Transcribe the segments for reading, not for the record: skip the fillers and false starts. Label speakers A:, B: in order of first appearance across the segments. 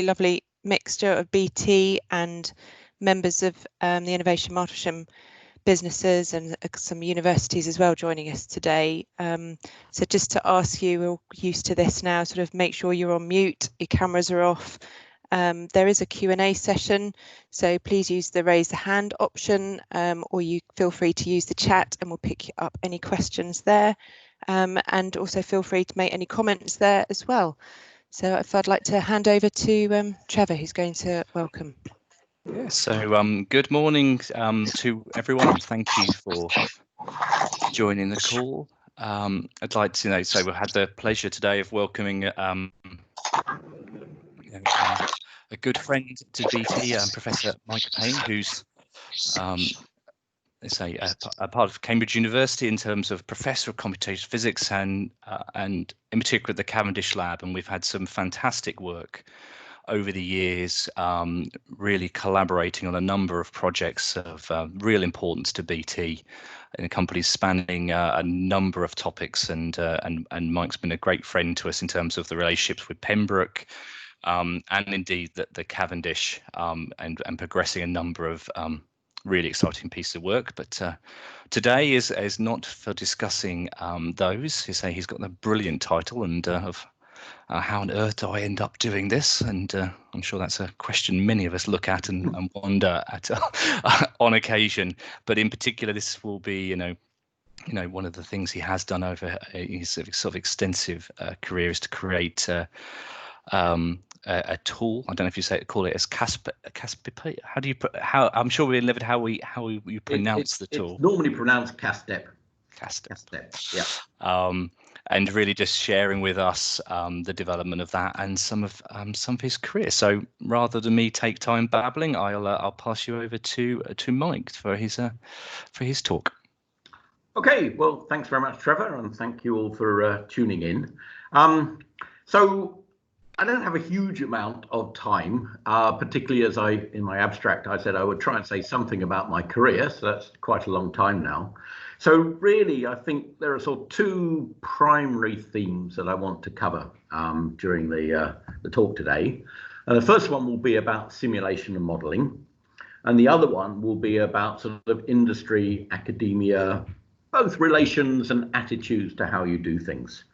A: lovely mixture of BT and members of the Innovation Martlesham businesses and some universities as well joining us today. So just to ask you, we're all used to this now, sort of make sure you're on mute, your cameras are off. There is a Q&A session, so please use the raise the hand option, or you feel free to use the chat and we'll pick up any questions there. And also feel free to make any comments there as well. So if I'd like to hand over to Trevor, who's going to welcome.
B: Yeah, so good morning to everyone, and thank you for joining the call. I'd like to so we've had the pleasure today of welcoming a good friend to BT, Professor Mike Payne, who's a part of Cambridge University in terms of Professor of Computational Physics and in particular the Cavendish Lab, and we've had some fantastic work over the years, really collaborating on a number of projects of real importance to BT in companies spanning a number of topics, and Mike's been a great friend to us in terms of the relationships with Pembroke and indeed the Cavendish and progressing a number of really exciting piece of work. But today is not for discussing those. He's got a brilliant title and of how on earth do I end up doing this? And I'm sure that's a question many of us look at and wonder at on occasion. But in particular, this will be, one of the things he has done over his sort of extensive career is to create a tool. I don't know if you call it as CASTEP. How I'm sure we live it how you pronounce the tool.
C: It's normally pronounced CASTEP.
B: CASTEP.
C: Yeah.
B: And really just sharing with us the development of that and some of his career. So rather than me take time babbling, I'll pass you over to Mike for his talk.
C: Okay, well, thanks very much, Trevor, and thank you all for tuning in. So I don't have a huge amount of time, particularly as in my abstract, I said I would try and say something about my career. So that's quite a long time now. So really, I think there are sort of two primary themes that I want to cover during the talk today. The first one will be about simulation and modeling. And the other one will be about sort of industry, academia, both relations and attitudes to how you do things.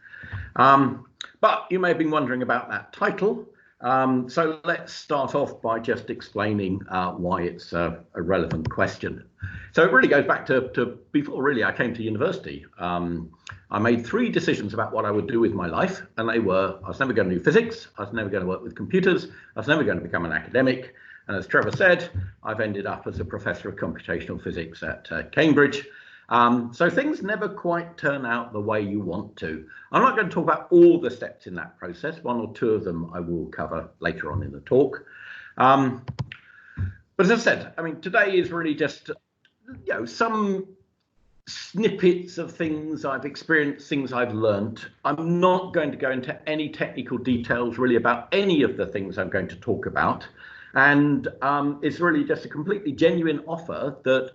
C: But you may have been wondering about that title. So let's start off by just explaining why it's a relevant question. So it really goes back to before really I came to university. I made three decisions about what I would do with my life, and they were: I was never going to do physics, I was never going to work with computers, I was never going to become an academic. And as Trevor said, I've ended up as a professor of computational physics at Cambridge. So things never quite turn out the way you want to. I'm not going to talk about all the steps in that process. One or two of them I will cover later on in the talk. But as I said, I mean, today is really just, some snippets of things I've experienced, things I've learned. I'm not going to go into any technical details really about any of the things I'm going to talk about. And it's really just a completely genuine offer that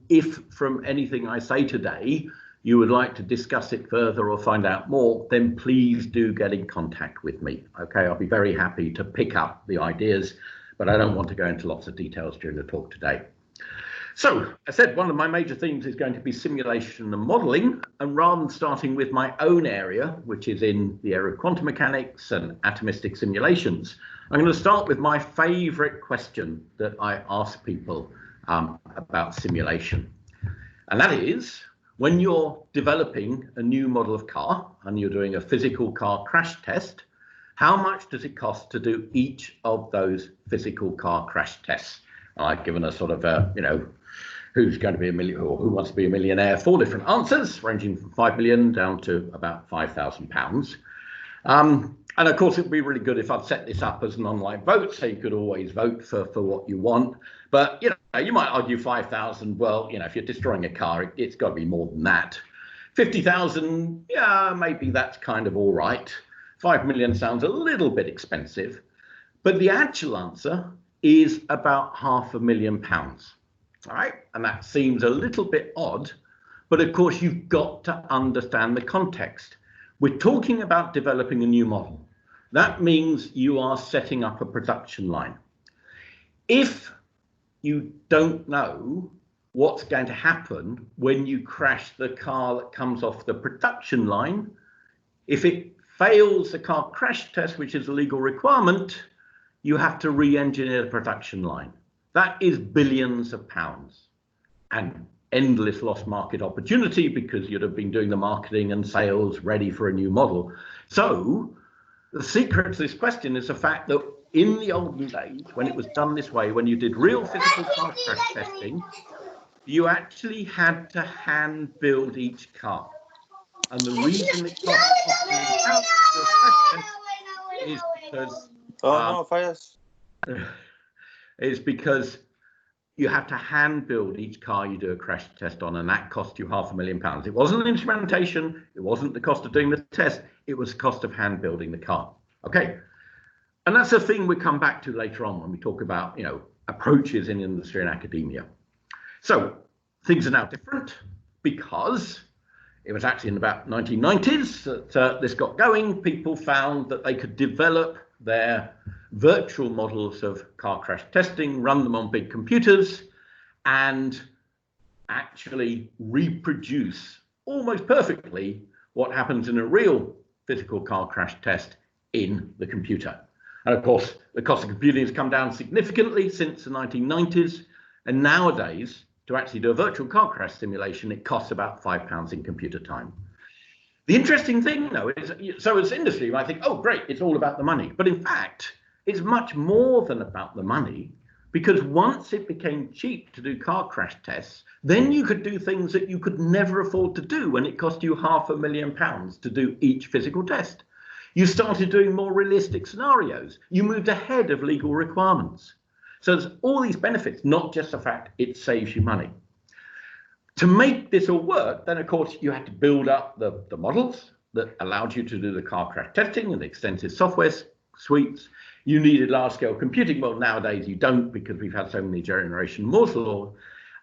C: if from anything I say today, you would like to discuss it further or find out more, then please do get in contact with me. Okay, I'll be very happy to pick up the ideas, but I don't want to go into lots of details during the talk today. So I said one of my major themes is going to be simulation and modeling. And rather than starting with my own area, which is in the area of quantum mechanics and atomistic simulations, I'm going to start with my favorite question that I ask people about simulation. And that is, when you're developing a new model of car and you're doing a physical car crash test, how much does it cost to do each of those physical car crash tests? I've given a sort of, who's going to be a million or who wants to be a millionaire, 4 different answers ranging from 5 million down to about £5,000. And of course, it would be really good if I'd set this up as an online vote, so you could always vote for what you want. But, you might argue 5,000. Well, if you're destroying a car, it's got to be more than that. 50,000, yeah, maybe that's kind of all right. 5 million sounds a little bit expensive. But the actual answer is about £500,000. All right, and that seems a little bit odd, but of course you've got to understand the context. We're talking about developing a new model. That means you are setting up a production line. If you don't know what's going to happen when you crash the car that comes off the production line, if it fails the car crash test, which is a legal requirement, you have to re-engineer the production line. That is billions of pounds and endless lost market opportunity, because you'd have been doing the marketing and sales ready for a new model. So the secret to this question is the fact that in the olden days, when it was done this way, when you did real physical car crash testing, you actually had to hand build each car. And the reason it cost is because is because you have to hand build each car you do a crash test on, and that cost you £500,000. It wasn't instrumentation, it wasn't the cost of doing the test, it was the cost of hand building the car. Okay, and that's a thing we come back to later on when we talk about, you know, approaches in industry and academia. So things are now different, because it was actually in about 1990s that this got going. People found that they could develop their virtual models of car crash testing, run them on big computers, and actually reproduce almost perfectly what happens in a real physical car crash test in the computer. And of course, the cost of computing has come down significantly since the 1990s. And nowadays, to actually do a virtual car crash simulation, it costs about £5 in computer time. The interesting thing, though, is, so as industry, you might think, oh, great, it's all about the money. But in fact, it's much more than about the money, because once it became cheap to do car crash tests, then you could do things that you could never afford to do when it cost you £500,000 to do each physical test. You started doing more realistic scenarios. You moved ahead of legal requirements. So there's all these benefits, not just the fact it saves you money. To make this all work, then of course you had to build up the models that allowed you to do the car crash testing and the extensive software suites. You needed large-scale computing. Well, nowadays you don't, because we've had so many generation Moore's law.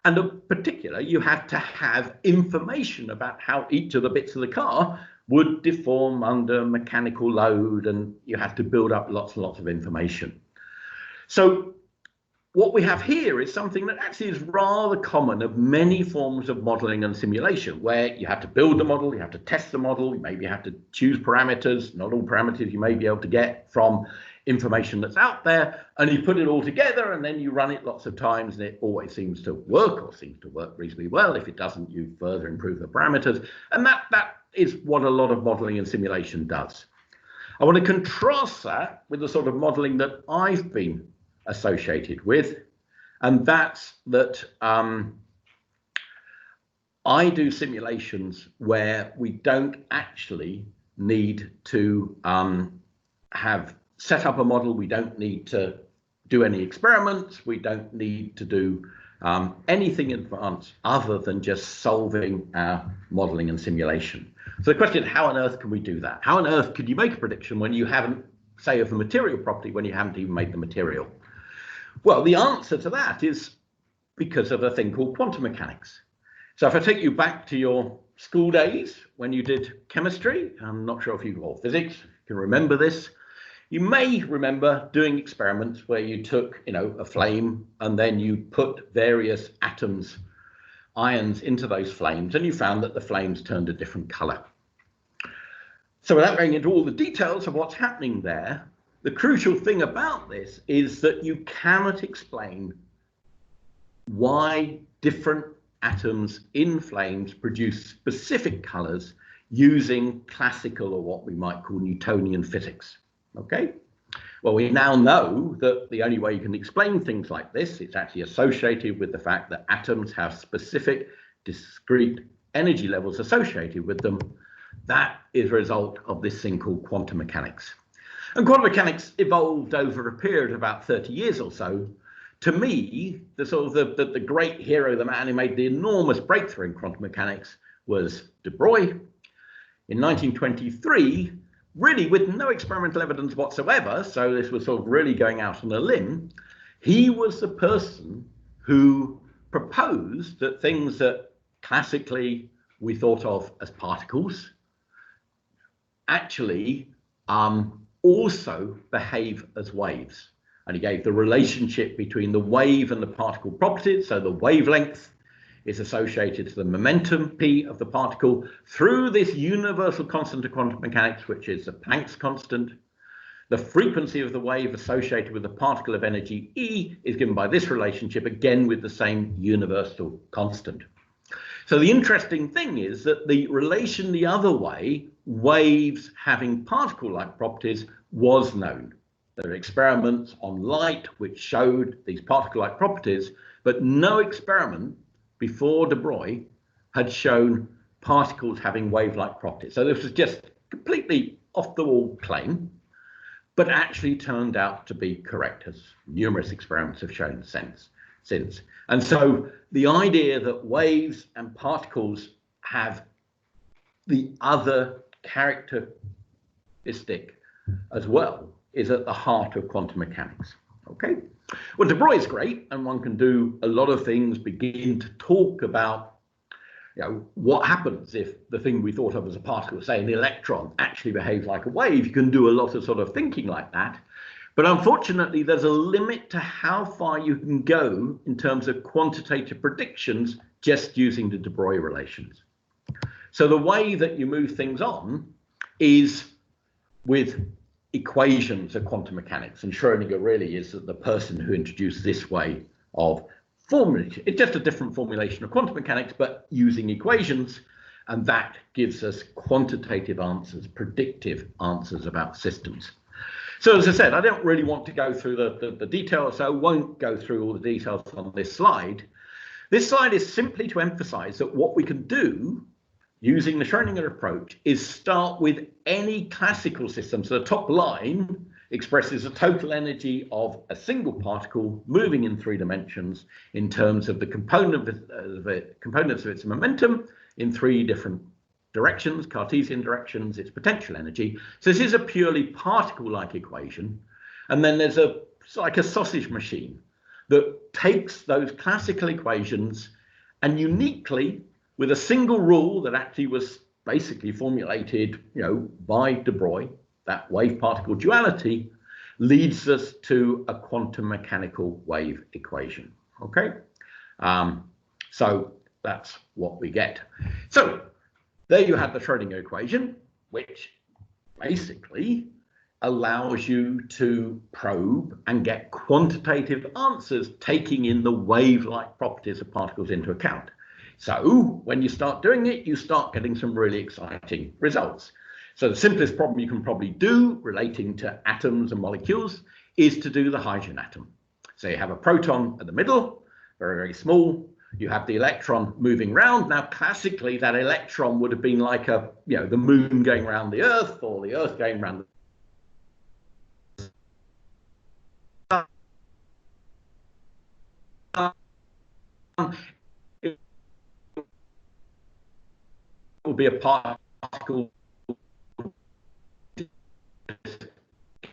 C: And in particular, you had to have information about how each of the bits of the car would deform under mechanical load, and you had to build up lots and lots of information. So what we have here is something that actually is rather common of many forms of modeling and simulation, where you have to build the model, you have to test the model, you maybe have to choose parameters, not all parameters you may be able to get from information that's out there, and you put it all together, and then you run it lots of times, and it always seems to work, or seems to work reasonably well. If it doesn't, you further improve the parameters, and that is what a lot of modeling and simulation does. I want to contrast that with the sort of modeling that I've been associated with, and that's that I do simulations where we don't actually need to have set up a model, we don't need to do any experiments, we don't need to do anything in advance other than just solving our modeling and simulation. So the question is, how on earth can we do that? How on earth could you make a prediction when you haven't, say, of a material property, when you haven't even made the material? Well, the answer to that is because of a thing called quantum mechanics. So if I take you back to your school days when you did chemistry, I'm not sure if you, or physics, can remember this. You may remember doing experiments where you took, you know, a flame, and then you put various atoms, ions, into those flames, and you found that the flames turned a different color. So without going into all the details of what's happening there, the crucial thing about this is that you cannot explain why different atoms in flames produce specific colors using classical, or what we might call Newtonian physics. Okay, well, we now know that the only way you can explain things like this, it's actually associated with the fact that atoms have specific discrete energy levels associated with them. That is a result of this thing called quantum mechanics. And quantum mechanics evolved over a period of about 30 years or so. To me, the sort of the great hero, the man who made the enormous breakthrough in quantum mechanics, was de Broglie. In 1923, really with no experimental evidence whatsoever, so this was sort of really going out on a limb, he was the person who proposed that things that classically we thought of as particles actually also behave as waves. And he gave the relationship between the wave and the particle properties. So the wavelength is associated to the momentum p of the particle through this universal constant of quantum mechanics, which is the Planck's constant. The frequency of the wave associated with the particle of energy E is given by this relationship, again with the same universal constant. So the interesting thing is that the relation the other way, waves having particle-like properties, was known. There are experiments on light which showed these particle-like properties, but no experiment before de Broglie had shown particles having wave-like properties. So this was just completely off-the-wall claim, but actually turned out to be correct, as numerous experiments have shown since. And so the idea that waves and particles have the other characteristic as well is at the heart of quantum mechanics. Okay, well, de Broglie is great, and one can do a lot of things, begin to talk about, you know, what happens if the thing we thought of as a particle, say an electron, actually behaves like a wave. You can do a lot of sort of thinking like that. But unfortunately, there's a limit to how far you can go in terms of quantitative predictions just using the de Broglie relations. So the way that you move things on is with equations of quantum mechanics, and Schrödinger really is the person who introduced this way of formulation. It's just a different formulation of quantum mechanics, but using equations, and that gives us quantitative answers, predictive answers about systems. So as I said, I don't really want to go through the details, so I won't go through all the details on this slide. This slide is simply to emphasize that what we can do using the Schrödinger approach is start with any classical system. So the top line expresses the total energy of a single particle moving in 3 dimensions in terms of the components of its momentum in 3 different directions, Cartesian directions, its potential energy. So this is a purely particle-like equation. And then there's like a sausage machine that takes those classical equations and uniquely, with a single rule that actually was basically formulated, you know, by de Broglie, that wave-particle duality, leads us to a quantum mechanical wave equation. Okay, so that's what we get. So there you have the Schrödinger equation, which basically allows you to probe and get quantitative answers, taking in the wave-like properties of particles into account. So when you start doing it, you start getting some really exciting results. So the simplest problem you can probably do relating to atoms and molecules is to do the hydrogen atom. So you have a proton at the middle, very, very small. You have the electron moving around. Now, classically, that electron would have been like a, you know, the moon going around the Earth, or the Earth going around the it will be a particle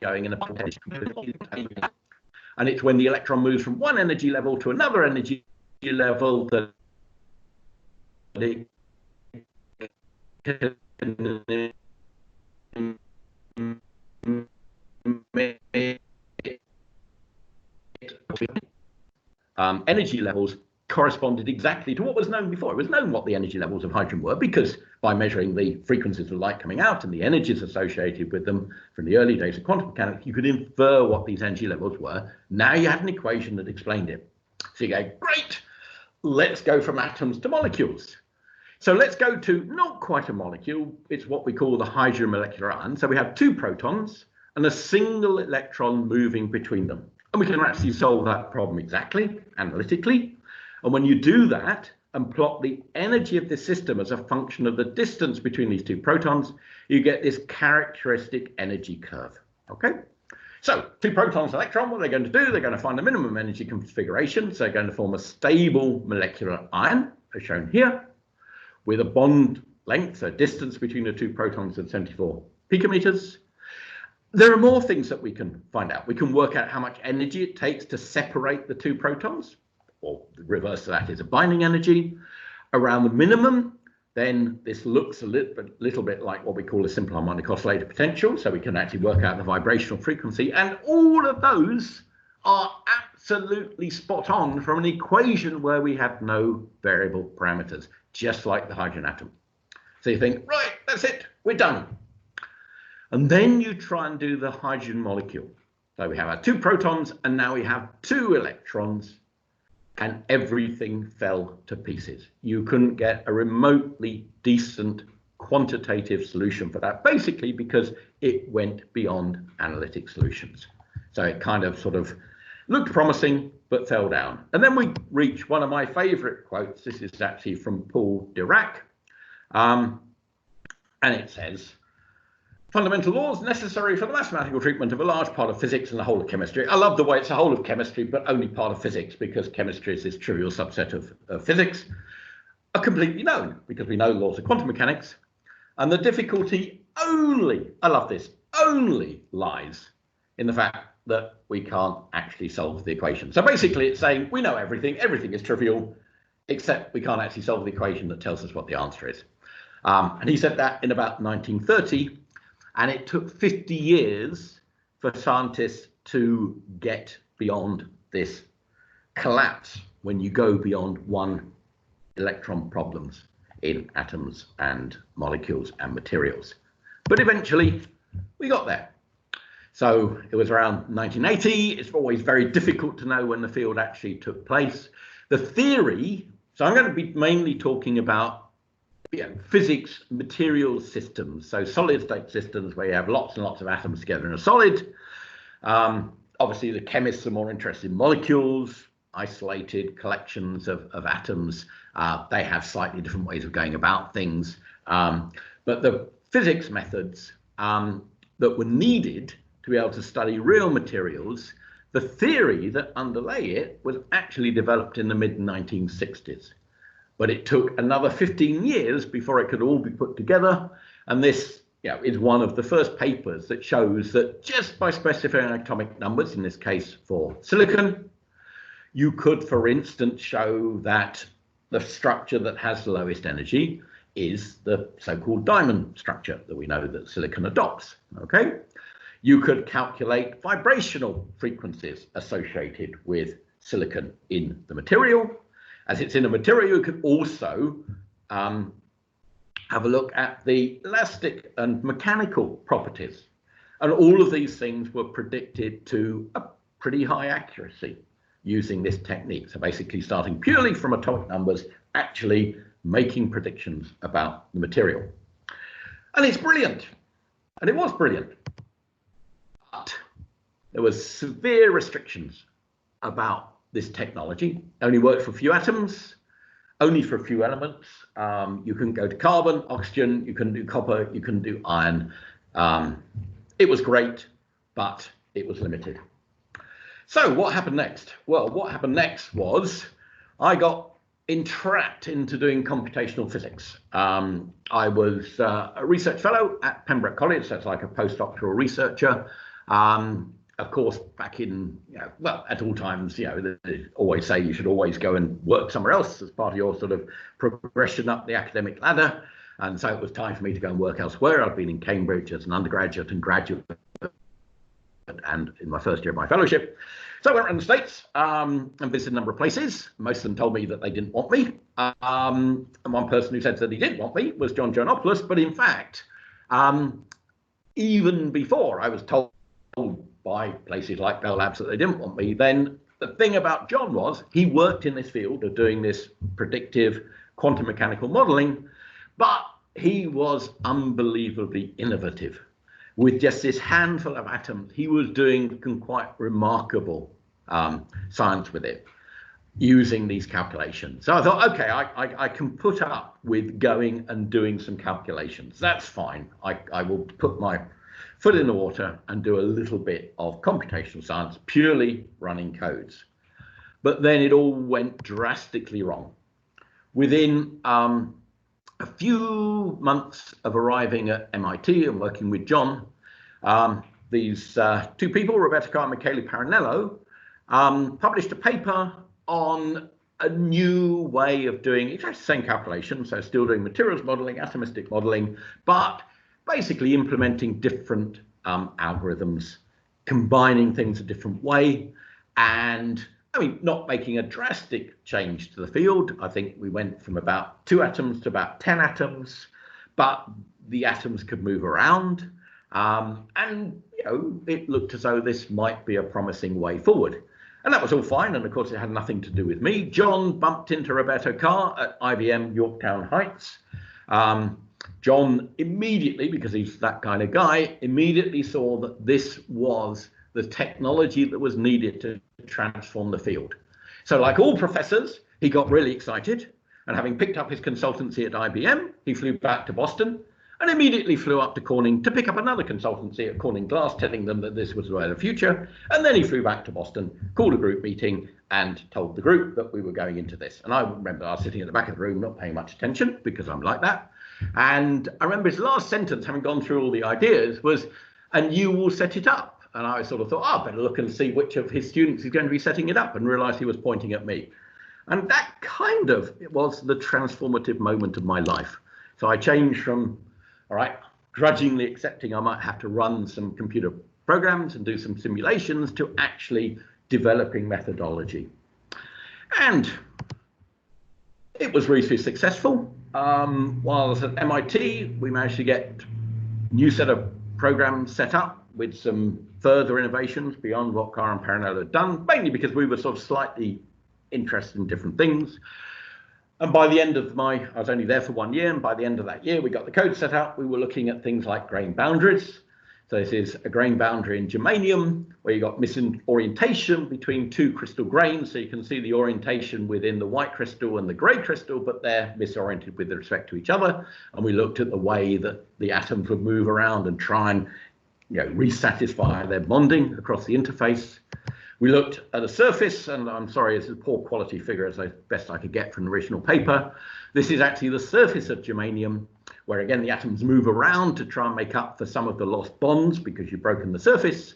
C: going in a potential, and it's when the electron moves from one energy level to another energy level that it energy levels corresponded exactly to what was known before. It was known what the energy levels of hydrogen were, because by measuring the frequencies of light coming out and the energies associated with them from the early days of quantum mechanics, you could infer what these energy levels were. Now you had an equation that explained it. So you go, great, let's go from atoms to molecules. So let's go to not quite a molecule, it's what we call the hydrogen molecular ion. So we have 2 protons and a single electron moving between them. And we can actually solve that problem exactly, analytically. And when you do that and plot the energy of this system as a function of the distance between these 2 protons, you get this characteristic energy curve. Okay? So 2 protons, electron, what are they going to do? They're going to find the minimum energy configuration. So they're going to form a stable molecular ion, as shown here, with a bond length, so distance between the 2 protons of 74 picometers. There are more things that we can find out. We can work out how much energy it takes to separate the 2 protons, or the reverse of that is a binding energy. Around the minimum, then this looks a little bit like what we call a simple harmonic oscillator potential, so we can actually work out the vibrational frequency, and all of those are absolutely spot on from an equation where we have no variable parameters, just like the hydrogen atom. So you think, right, that's it, we're done. And then you try and do the hydrogen molecule. So we have our 2 protons, and now we have 2 electrons, and everything fell to pieces. You couldn't get a remotely decent quantitative solution for that, basically because it went beyond analytic solutions. So it kind of sort of looked promising, but fell down. And then we reach one of my favorite quotes. This is actually from Paul Dirac. And it says, fundamental laws necessary for the mathematical treatment of a large part of physics and the whole of chemistry. I love the way it's a whole of chemistry, but only part of physics, because chemistry is this trivial subset of physics, are completely known, because we know laws of quantum mechanics. And the difficulty only, I love this, only lies in the fact that we can't actually solve the equation. So basically it's saying we know everything, everything is trivial, except we can't actually solve the equation that tells us what the answer is. And he said that in about 1930. And it took 50 years for scientists to get beyond this collapse when you go beyond 1 electron problems in atoms and molecules and materials. But eventually we got there. So it was around 1980. It's always very difficult to know when the field actually took place. The theory, so I'm going to be mainly talking about physics, materials systems, so solid state systems where you have lots and lots of atoms together in a solid. Obviously, the chemists are more interested in molecules, isolated collections of atoms. They have slightly different ways of going about things. But the physics methods that were needed to be able to study real materials, the theory that underlay it was actually developed in the mid-1960s. But it took another 15 years before it could all be put together. And this is one of the first papers that shows that just by specifying atomic numbers, in this case for silicon, you could, for instance, show that the structure that has the lowest energy is the so-called diamond structure that we know that silicon adopts. Okay, you could calculate vibrational frequencies associated with silicon in the material. As it's in a material, you could also have a look at the elastic and mechanical properties. And all of these things were predicted to a pretty high accuracy using this technique. So basically starting purely from atomic numbers, actually making predictions about the material. And it's brilliant. And it was brilliant. But there was severe restrictions about this technology. Only worked for a few atoms, only for a few elements. You couldn't go to carbon, oxygen, you couldn't do copper, you couldn't do iron. It was great, but it was limited. So what happened next? Well, what happened next was I got entrapped into doing computational physics. I was a research fellow at Pembroke College, so it's like a postdoctoral researcher. Of course, back in, well, at all times, they always say you should always go and work somewhere else as part of your sort of progression up the academic ladder. And so it was time for me to go and work elsewhere. I've been in Cambridge as an undergraduate and graduate, and in my first year of my fellowship. So I went around the States and visited a number of places. Most of them told me that they didn't want me. And one person who said that he did want me was John Giannopoulos. But in fact, even before I was told by places like Bell Labs that they didn't want me, then the thing about John was he worked in this field of doing this predictive quantum mechanical modeling, but he was unbelievably innovative. With just this handful of atoms, he was doing some quite remarkable science with it, using these calculations. So I thought, okay, I can put up with going and doing some calculations. That's fine. I will put my foot in the water and do a little bit of computational science, purely running codes. But then it all went drastically wrong. Within a few months of arriving at MIT and working with John, these two people, Roberto Carr and Michele Parinello, published a paper on a new way of doing exactly the same calculation, so still doing materials modeling, atomistic modeling, but basically implementing different algorithms, combining things a different way, and I mean, not making a drastic change to the field. I think we went from about 2 atoms to about 10 atoms, but the atoms could move around. And, you know, it looked as though this might be a promising way forward. And that was all fine. And of course, it had nothing to do with me. John bumped into Roberto Carr at IBM Yorktown Heights. John immediately, because he's that kind of guy, immediately saw that this was the technology that was needed to transform the field. So like all professors, he got really excited. And having picked up his consultancy at IBM, he flew back to Boston and immediately flew up to Corning to pick up another consultancy at Corning Glass, telling them that this was the way of the future. And then he flew back to Boston, called a group meeting and told the group that we were going into this. And I remember I was sitting at the back of the room, not paying much attention because I'm like that. And I remember his last sentence, having gone through all the ideas, was, "And you will set it up." And I sort of thought, oh, I better look and see which of his students is going to be setting it up, and realized he was pointing at me. And that kind of, it was the transformative moment of my life. So I changed from, all right, grudgingly accepting I might have to run some computer programs and do some simulations, to actually developing methodology. And it was reasonably successful. While I was at MIT, we managed to get a new set of programs set up with some further innovations beyond what Carr and Parnell had done, mainly because we were sort of slightly interested in different things. And by the end of I was only there for 1 year, and by the end of that year, we got the code set up. We were looking at things like grain boundaries. So this is a grain boundary in germanium, where you got misorientation between 2 crystal grains. So you can see the orientation within the white crystal and the gray crystal, but they're misoriented with respect to each other. And we looked at the way that the atoms would move around and try and, you know, resatisfy their bonding across the interface. We looked at a surface, and I'm sorry, it's a poor quality figure as best I could get from the original paper. This is actually the surface of germanium, where again the atoms move around to try and make up for some of the lost bonds because you've broken the surface.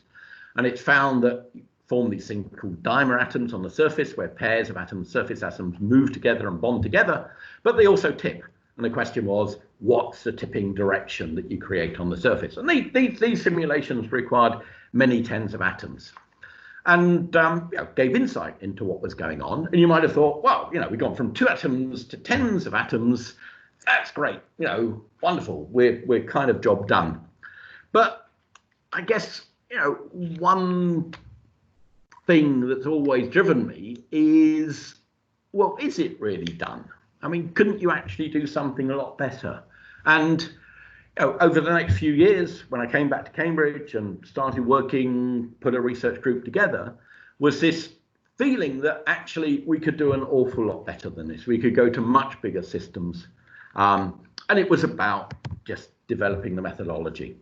C: And it's found that you form these things called dimer atoms on the surface, where pairs of atoms, surface atoms, move together and bond together, but they also tip. And the question was, what's the tipping direction that you create on the surface? And these simulations required many tens of atoms, and you know, gave insight into what was going on. And you might have thought, well, you know, we've gone from 2 atoms to tens of atoms. That's great, you know, wonderful. We're kind of job done. But I guess, you know, one thing that's always driven me is, well, is it really done? I mean, couldn't you actually do something a lot better? And you know, over the next few years, when I came back to Cambridge and started working, put a research group together, was this feeling that actually we could do an awful lot better than this. We could go to much bigger systems. And it was about just developing the methodology.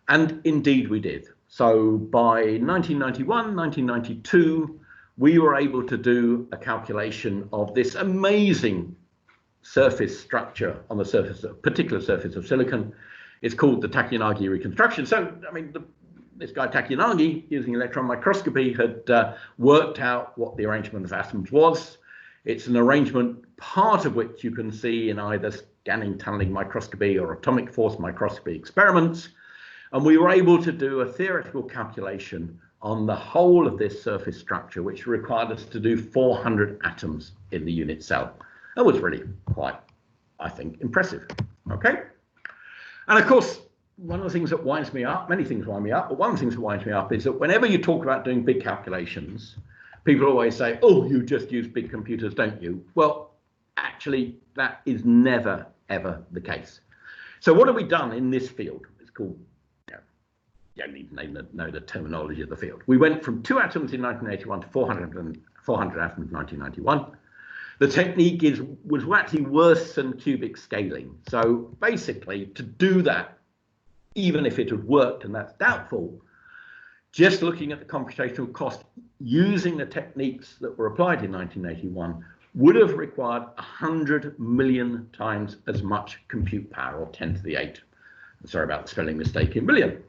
C: And indeed we did. So by 1991, 1992, we were able to do a calculation of this amazing surface structure on the surface, a particular surface of silicon. It's called the Takayanagi reconstruction. So, I mean, this guy Takayanagi, using electron microscopy, had worked out what the arrangement of atoms was. It's an arrangement, part of which you can see in either scanning tunneling microscopy or atomic force microscopy experiments. And we were able to do a theoretical calculation on the whole of this surface structure, which required us to do 400 atoms in the unit cell. That was really quite, I think, impressive. Okay. And of course, one of the things that winds me up, many things wind me up, but one of the things that winds me up is that whenever you talk about doing big calculations, people always say, oh, you just use big computers, don't you? Well, actually, that is never, ever the case. So what have we done in this field? It's called, you don't need to know the terminology of the field. We went from 2 atoms in 1981 to 400 atoms in 1991. The technique was actually worse than cubic scaling. So basically, to do that, even if it had worked, and that's doubtful, just looking at the computational cost using the techniques that were applied in 1981 would have required 100 million times as much compute power, or 10 to the 8. Sorry about the spelling mistake in million.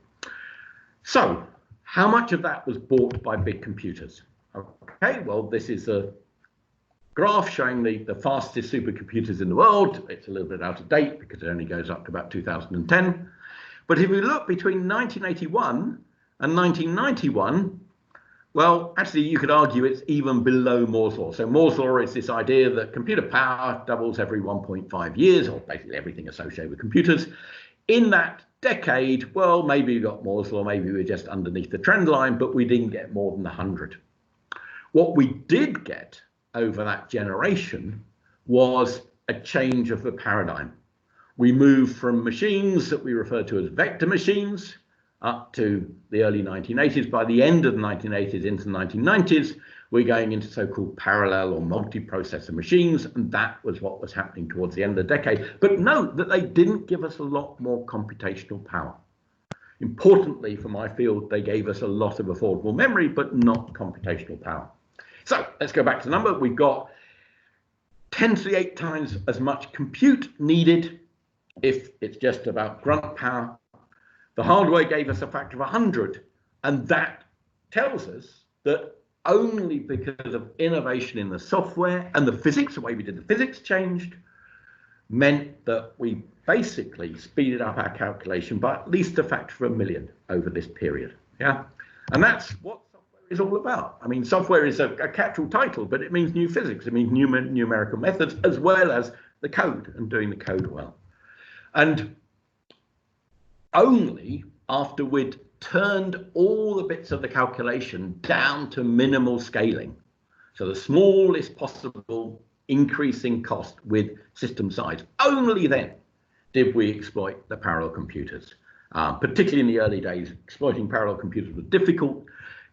C: So how much of that was bought by big computers? Okay, well, this is a graph showing the fastest supercomputers in the world. It's a little bit out of date because it only goes up to about 2010. But if we look between 1981 and 1991, well, actually, you could argue it's even below Moore's law. So Moore's law is this idea that computer power doubles every 1.5 years, or basically everything associated with computers. In that decade, well, maybe we got Moore's law, maybe we're just underneath the trend line, but we didn't get more than 100. What we did get over that generation was a change of the paradigm. We moved from machines that we refer to as vector machines up to the early 1980s. By the end of the 1980s into the 1990s, we're going into so-called parallel or multi-processor machines, and that was what was happening towards the end of the decade. But note that they didn't give us a lot more computational power. Importantly, for my field, they gave us a lot of affordable memory, but not computational power. So let's go back to the number. We've got 10 to the 8 times as much compute needed if it's just about grunt power. The hardware gave us a factor of 100, and that tells us that only because of innovation in the software and the physics, the way we did the physics changed, meant that we basically speeded up our calculation by at least a factor of 1 million over this period. Yeah, and that's what software is all about. I mean, software is a catch-all title, but it means new physics. It means new numerical methods, as well as the code and doing the code well. And only after we'd turned all the bits of the calculation down to minimal scaling, so the smallest possible increasing cost with system size, only then did we exploit the parallel computers. Particularly in the early days, exploiting parallel computers was difficult.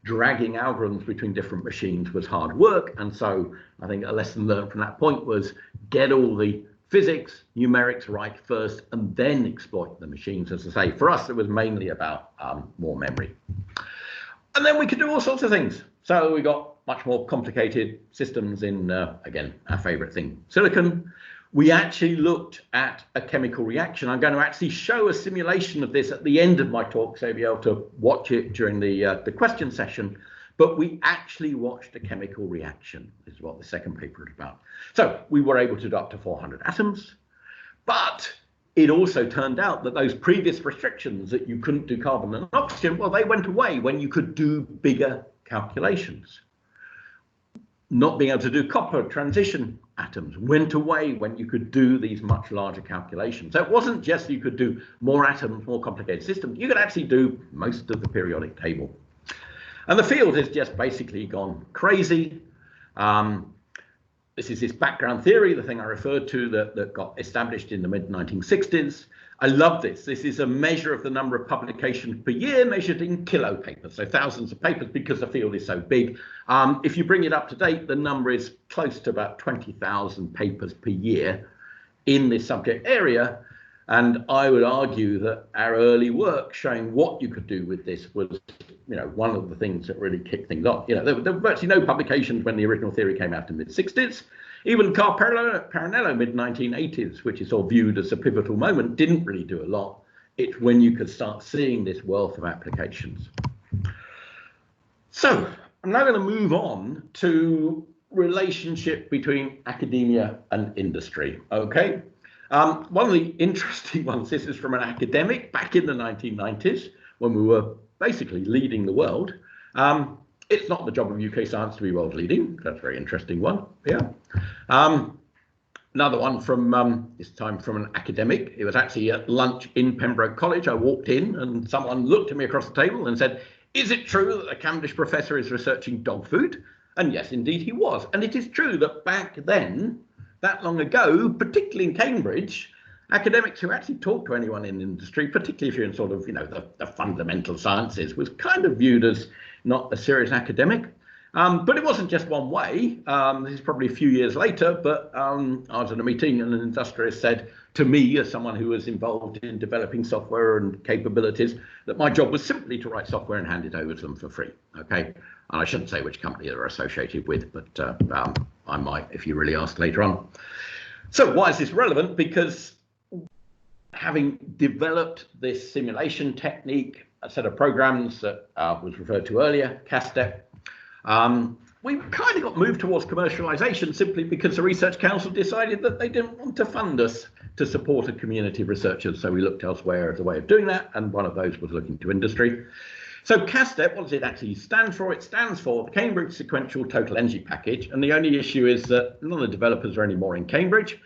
C: Dragging algorithms between different machines was hard work. And so I think a lesson learned from that point was get all the physics, numerics right first, and then exploit the machines. As I say, for us, it was mainly about more memory. And then we could do all sorts of things. So we got much more complicated systems in, again, our favorite thing, silicon. We actually looked at a chemical reaction. I'm going to actually show a simulation of this at the end of my talk, so you'll be able to watch it during the question session. But we actually watched a chemical reaction. This is what the second paper is about. So we were able to do up to 400 atoms, but it also turned out that those previous restrictions that you couldn't do carbon and oxygen, well, they went away when you could do bigger calculations. Not being able to do copper transition atoms went away when you could do these much larger calculations. So it wasn't just you could do more atoms, more complicated systems. You could actually do most of the periodic table. And the field has just basically gone crazy. This is this background theory, the thing I referred to that got established in the mid-1960s. I love this. This is a measure of the number of publications per year measured in kilo papers, so thousands of papers because the field is so big. If you bring it up to date, the number is close to about 20,000 papers per year in this subject area. And I would argue that our early work showing what you could do with this was, one of the things that really kicked things off. There were virtually no publications when the original theory came out in the mid-60s. Even Carl Paranello, mid-1980s, which is sort of viewed as a pivotal moment, didn't really do a lot. It's when you could start seeing this wealth of applications. So I'm now going to move on to relationship between academia and industry. Okay. One of the interesting ones, this is from an academic back in the 1990s when we were basically leading the world. It's not the job of UK science to be world leading. That's a very interesting one. Yeah. Another one from this time from an academic. It was actually at lunch in Pembroke College. I walked in and someone looked at me across the table and said, "Is it true that the Cavendish professor is researching dog food?" And yes, indeed he was. And it is true that back then, that long ago, particularly in Cambridge, academics who actually talked to anyone in industry, particularly if you're in sort of, the fundamental sciences, was kind of viewed as not a serious academic. But it wasn't just one way. This is probably a few years later, but I was at a meeting and an industrialist said to me, as someone who was involved in developing software and capabilities, that my job was simply to write software and hand it over to them for free. Okay. And I shouldn't say which company they're associated with, but I might if you really ask later on. So why is this relevant? Because having developed this simulation technique, a set of programs that was referred to earlier, CASTEP, we kind of got moved towards commercialization simply because the Research Council decided that they didn't want to fund us to support a community of researchers. So we looked elsewhere as a way of doing that, and one of those was looking to industry. So CASTEP, what does it actually stand for? It stands for the Cambridge Sequential Total Energy Package. And the only issue is that none of the developers are anymore in Cambridge.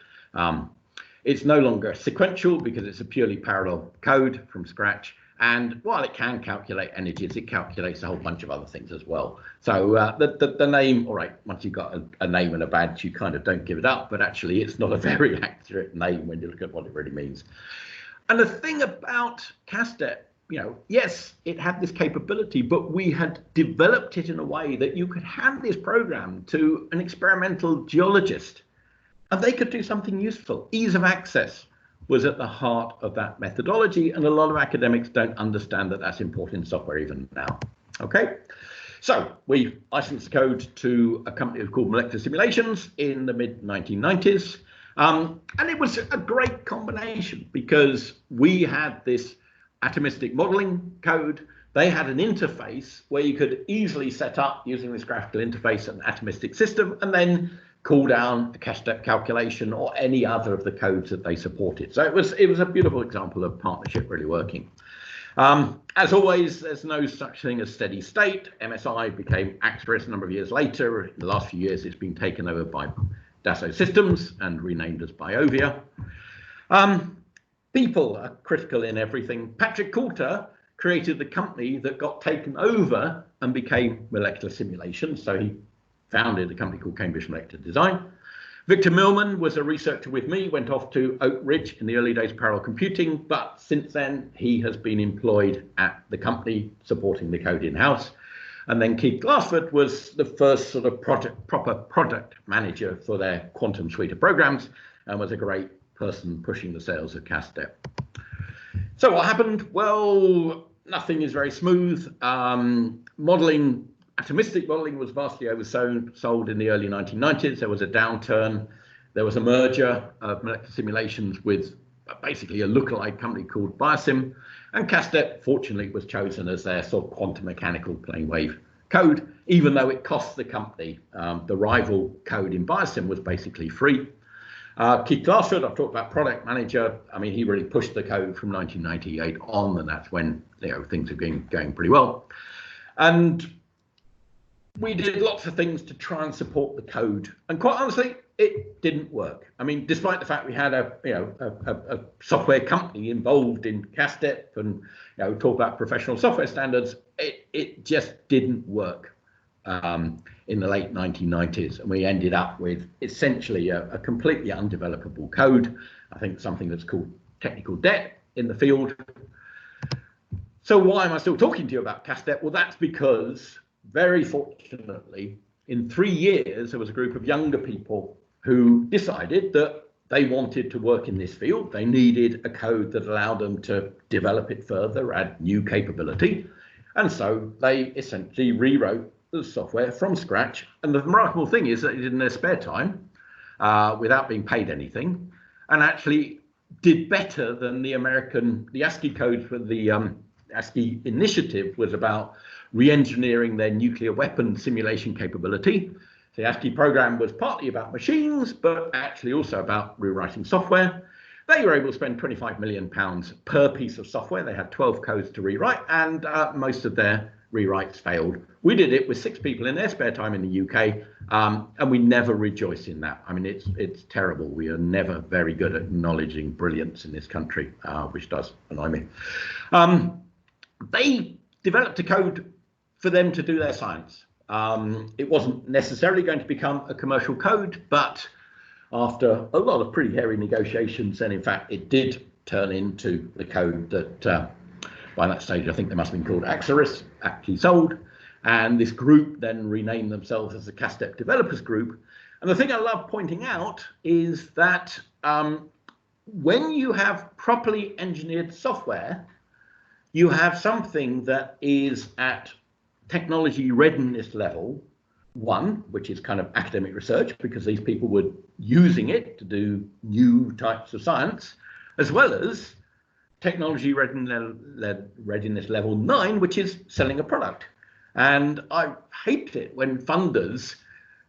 C: It's no longer sequential because it's a purely parallel code from scratch. And while it can calculate energies, it calculates a whole bunch of other things as well. So the name, all right, once you've got a name and a badge, you kind of don't give it up. But actually, it's not a very accurate name when you look at what it really means. And the thing about CASTEP, yes, it had this capability, but we had developed it in a way that you could hand this program to an experimental geologist and they could do something useful. Ease of access was at the heart of that methodology, and a lot of academics don't understand that that's important in software even now. Okay, so we licensed the code to a company called Molecular Simulations in the mid-1990s, and it was a great combination because we had this atomistic modeling code. They had an interface where you could easily set up using this graphical interface an atomistic system and then call down a CASTEP calculation or any other of the codes that they supported. So it was a beautiful example of partnership really working. As always, there's no such thing as steady state. MSI became Axeris a number of years later. In the last few years, it's been taken over by Dassault Systems and renamed as Biovia. People are critical in everything. Patrick Coulter created the company that got taken over and became Molecular Simulations. So he founded a company called Cambridge Molecular Design. Victor Millman was a researcher with me, went off to Oak Ridge in the early days of parallel computing, but since then he has been employed at the company supporting the code in-house. And then Keith Glassford was the first sort of proper product manager for their quantum suite of programs and was a great person pushing the sales of CASTEP. So what happened? Well, nothing is very smooth. Atomistic modeling was vastly oversold in the early 1990s. There was a downturn. There was a merger of Molecular Simulations with basically a lookalike company called Biosim. And CASTEP, fortunately, was chosen as their sort of quantum mechanical plane wave code, even though it cost the company. The rival code in Biosim was basically free. Keith Glassford, I've talked about product manager. I mean, he really pushed the code from 1998 on, and that's when things have been going pretty well. And we did lots of things to try and support the code, and quite honestly, it didn't work. I mean, despite the fact we had a software company involved in CASTEP and talk about professional software standards, it just didn't work in the late 1990s, and we ended up with essentially a completely undevelopable code. I think something that's called technical debt in the field. So why am I still talking to you about CASTEP? Well, that's because very fortunately, in 3 years, there was a group of younger people who decided that they wanted to work in this field. They needed a code that allowed them to develop it further, add new capability. And so they essentially rewrote the software from scratch. And the remarkable thing is that they did in their spare time, without being paid anything, and actually did better than the ASCII code for the ASCII initiative was about re-engineering their nuclear weapon simulation capability. The ASCII program was partly about machines, but actually also about rewriting software. They were able to spend £25 million per piece of software. They had 12 codes to rewrite, and most of their rewrites failed. We did it with 6 people in their spare time in the UK, and we never rejoice in that. I mean, it's terrible. We are never very good at acknowledging brilliance in this country, which does annoy me. They developed a code for them to do their science. It wasn't necessarily going to become a commercial code, but after a lot of pretty hairy negotiations, and in fact, it did turn into the code that by that stage, I think they must have been called Axeris, actually sold. And this group then renamed themselves as the CASTEP Developers Group. And the thing I love pointing out is that when you have properly engineered software, you have something that is at technology readiness level 1, which is kind of academic research, because these people were using it to do new types of science, as well as technology readiness level 9, which is selling a product. And I hate it when funders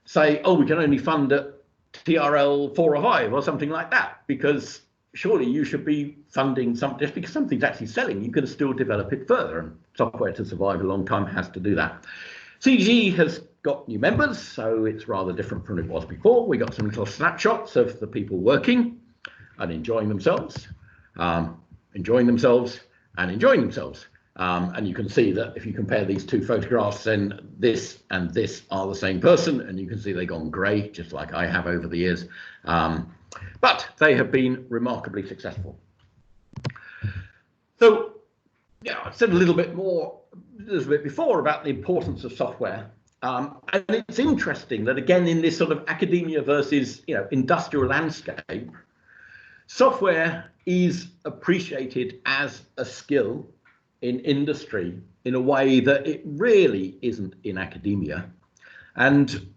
C: say, oh, we can only fund at TRL 4 or 5 or something like that, because surely you should be funding something. Just because something's actually selling, you can still develop it further, and software to survive a long time has to do that. CG has got new members, so it's rather different from it was before. We got some little snapshots of the people working and enjoying themselves, and enjoying themselves. And you can see that if you compare these two photographs, then this and this are the same person, and you can see they've gone grey, just like I have over the years. But they have been remarkably successful. So, yeah, I said a little bit before about the importance of software. And it's interesting that, again, in this sort of academia versus, industrial landscape, software is appreciated as a skill in industry in a way that it really isn't in academia. And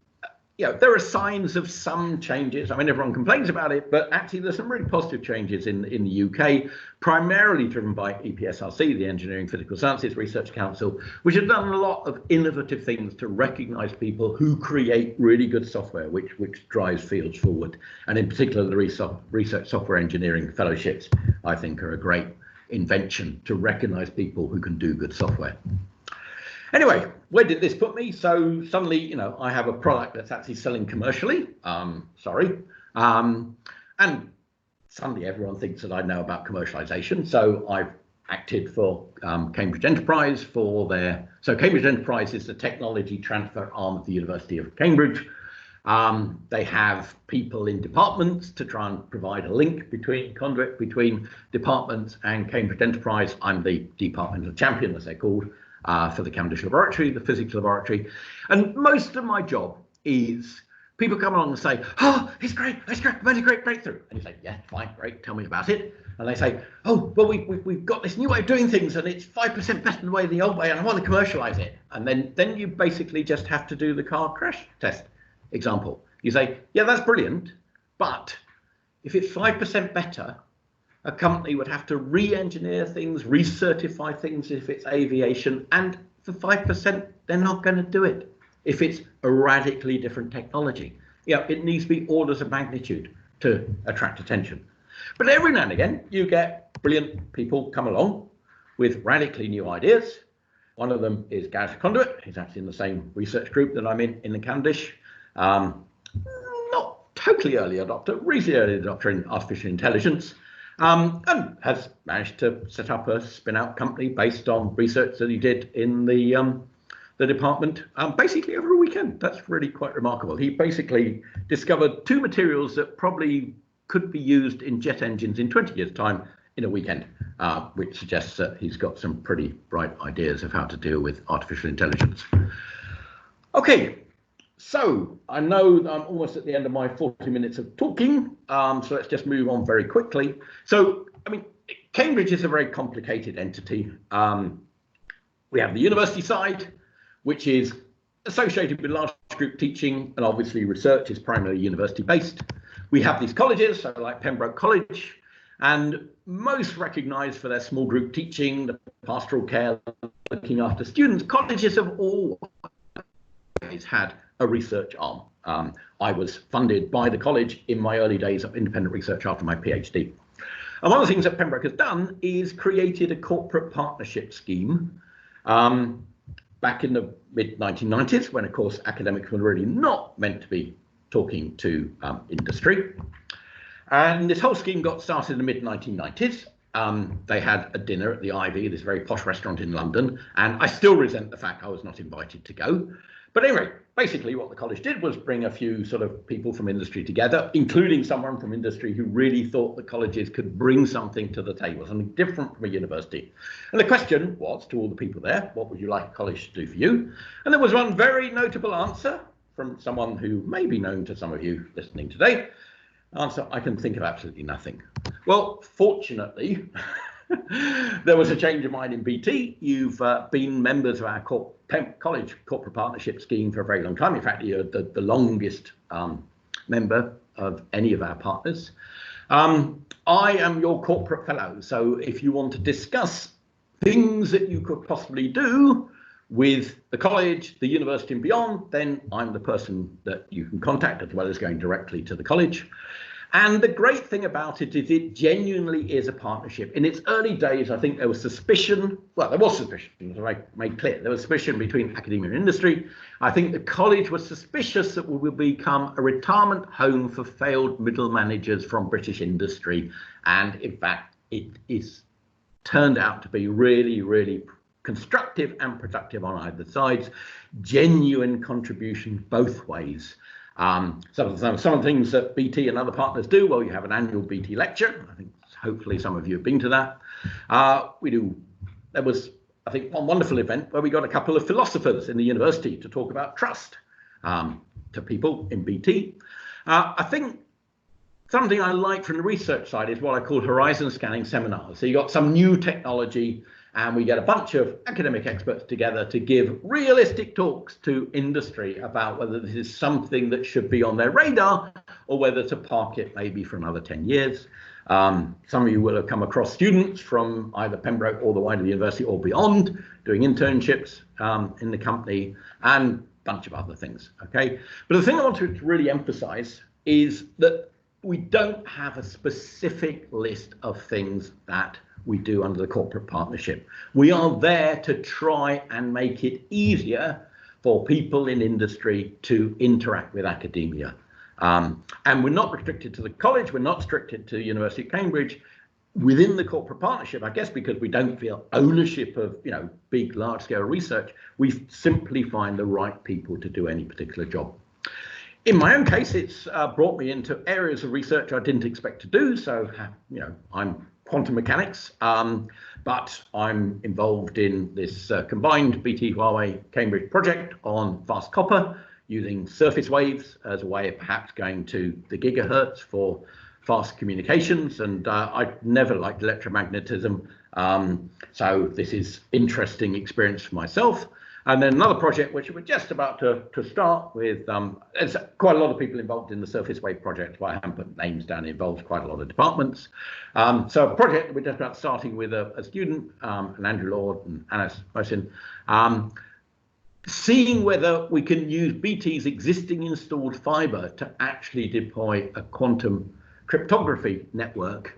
C: there are signs of some changes. I mean, everyone complains about it, but actually there's some really positive changes in the UK, primarily driven by EPSRC, the Engineering Physical Sciences Research Council, which have done a lot of innovative things to recognise people who create really good software, which drives fields forward. And in particular, the Research Software Engineering Fellowships, I think, are a great invention to recognise people who can do good software. Anyway, where did this put me? So suddenly, I have a product that's actually selling commercially. And suddenly everyone thinks that I know about commercialization. So I've acted for Cambridge Enterprise so Cambridge Enterprise is the technology transfer arm of the University of Cambridge. They have people in departments to try and provide a link conduit between departments and Cambridge Enterprise. I'm the departmental champion, as they're called, for the Cavendish Laboratory, the physics laboratory. And most of my job is people come along and say, oh, it's great, I've had a great breakthrough. And you say, yeah, fine, great, tell me about it. And they say, oh, well, we've got this new way of doing things, and it's 5% better than the old way, and I want to commercialize it. And then you basically just have to do the car crash test example. You say, yeah, that's brilliant, but if it's 5% better, a company would have to re-engineer things, recertify things if it's aviation, and for 5%, they're not going to do it. If it's a radically different technology, it needs to be orders of magnitude to attract attention. But every now and again, you get brilliant people come along with radically new ideas. One of them is Gareth Conduit. He's actually in the same research group that I'm in the Cavendish. Not totally early adopter, reasonably early adopter in artificial intelligence. And has managed to set up a spin-out company based on research that he did in the department, basically over a weekend. That's really quite remarkable. He basically discovered two materials that probably could be used in jet engines in 20 years' time in a weekend, which suggests that he's got some pretty bright ideas of how to deal with artificial intelligence. Okay. So I know I'm almost at the end of my 40 minutes of talking, so let's just move on very quickly. So, I mean, Cambridge is a very complicated entity. We have the university side, which is associated with large group teaching, and obviously research is primarily university-based. We have these colleges, so like Pembroke College, and most recognised for their small group teaching, the pastoral care, looking after students. Colleges have always had a research arm. I was funded by the college in my early days of independent research after my PhD. And one of the things that Pembroke has done is created a corporate partnership scheme back in the mid-1990s, when, of course, academics were really not meant to be talking to industry. And this whole scheme got started in the mid-1990s. They had a dinner at the Ivy, this very posh restaurant in London, and I still resent the fact I was not invited to go. But anyway, basically what the college did was bring a few sort of people from industry together, including someone from industry who really thought the colleges could bring something to the table, something different from a university. And the question was to all the people there, what would you like a college to do for you? And there was one very notable answer from someone who may be known to some of you listening today. Answer, I can think of absolutely nothing. Well, fortunately, there was a change of mind in BT. You've been members of our college corporate partnership scheme for a very long time. In fact, you're the longest member of any of our partners. I am your corporate fellow. So if you want to discuss things that you could possibly do with the college, the university and beyond, then I'm the person that you can contact, as well as going directly to the college. And the great thing about it is it genuinely is a partnership. In its early days, I think there was suspicion. Well, there was suspicion, as I made clear. There was suspicion between academia and industry. I think the college was suspicious that we would become a retirement home for failed middle managers from British industry. And in fact, it is turned out to be really, really constructive and productive on either sides. Genuine contribution both ways. Some of the things that BT and other partners do, well, you have an annual BT lecture. I think hopefully some of you have been to that. There was, I think, one wonderful event where we got a couple of philosophers in the university to talk about trust to people in BT. I think something I like from the research side is what I call horizon scanning seminars. So you got some new technology, and we get a bunch of academic experts together to give realistic talks to industry about whether this is something that should be on their radar or whether to park it maybe for another 10 years. Some of you will have come across students from either Pembroke or the wider university or beyond doing internships in the company and a bunch of other things. Okay, but the thing I want to really emphasize is that we don't have a specific list of things that we do under the corporate partnership. We are there to try and make it easier for people in industry to interact with academia. And we're not restricted to the college, we're not restricted to University of Cambridge. Within the corporate partnership, I guess because we don't feel ownership of, big, large-scale research, we simply find the right people to do any particular job. In my own case, it's brought me into areas of research I didn't expect to do. So, I'm quantum mechanics, but I'm involved in this combined BT Huawei Cambridge project on fast copper using surface waves as a way of perhaps going to the gigahertz for fast communications. And I never liked electromagnetism, so this is interesting experience for myself. And then another project which we're just about to start with, there's quite a lot of people involved in the surface wave project, but I haven't put names down. It involves quite a lot of departments. So a project that we're just about starting with a student, and Andrew Lord and Anna Mosin, seeing whether we can use BT's existing installed fiber to actually deploy a quantum cryptography network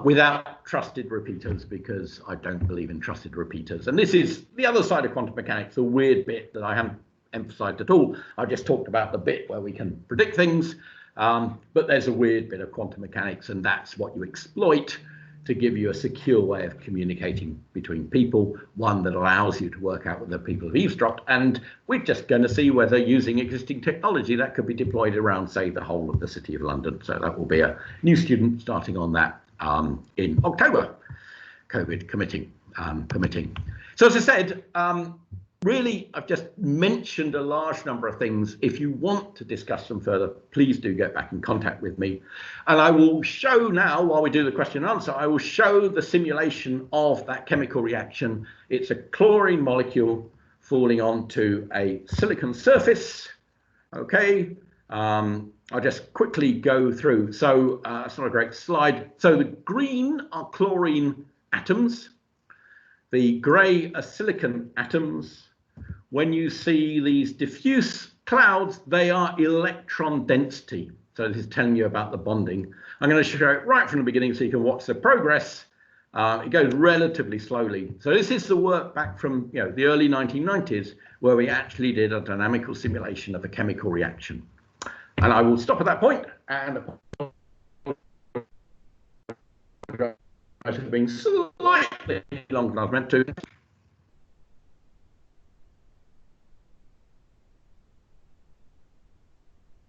C: without trusted repeaters, because I don't believe in trusted repeaters. And this is the other side of quantum mechanics, a weird bit that I haven't emphasized at all. I just talked about the bit where we can predict things, but there's a weird bit of quantum mechanics, and that's what you exploit to give you a secure way of communicating between people, one that allows you to work out whether people have eavesdropped. And we're just going to see whether using existing technology that could be deployed around, say, the whole of the City of London. So that will be a new student starting on that in October, COVID permitting. So as I said, really, I've just mentioned a large number of things. If you want to discuss them further, please do get back in contact with me. And I will show now, while we do the question and answer, I will show the simulation of that chemical reaction. It's a chlorine molecule falling onto a silicon surface. Okay. I'll just quickly go through. So it's not a great slide. So the green are chlorine atoms. The grey are silicon atoms. When you see these diffuse clouds, they are electron density. So this is telling you about the bonding. I'm going to show it right from the beginning so you can watch the progress. It goes relatively slowly. So this is the work back from the early 1990s, where we actually did a dynamical simulation of a chemical reaction. And I will stop at that point, and it's being slightly longer than I was meant to.